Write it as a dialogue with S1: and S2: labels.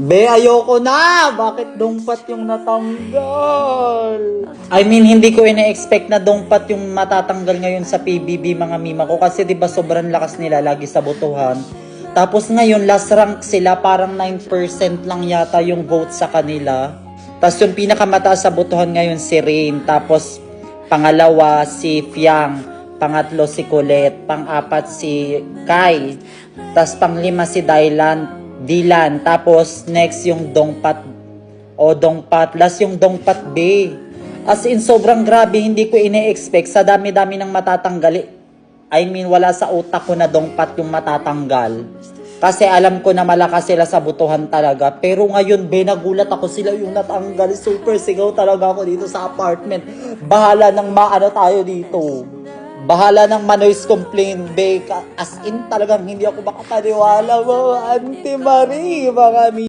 S1: Be, ayoko na! Bakit dongpat yung natanggal? I mean, hindi ko ina-expect na dongpat yung matatanggal ngayon sa PBB mga mima ko. Kasi diba sobrang lakas nila lagi sa botohan. Tapos ngayon, last rank sila, parang 9% lang yata yung vote sa kanila. Tapos yung pinakamataas sa botohan ngayon si Rain. Tapos pangalawa si Fiang. Pangatlo si Colette. Pang-apat si Kai. Tapos panglima si Dylan. Tapos next yung Dongpat. O Dongpat. Last yung Dongpat B. As in, sobrang grabe. Hindi ko ine-expect. Sa dami-dami ng matatanggal. I mean, wala sa utak ko na Dongpat yung matatanggal. Kasi alam ko na malakas sila sa butuhan talaga. Pero ngayon, nagulat ako sila yung natanggal. Super sigaw talaga ako dito sa apartment. Bahala ng maano tayo dito. Bahala ng ma-noise complaint, be. As in, talagang hindi ako makapaniwala mo, Auntie Marie, mga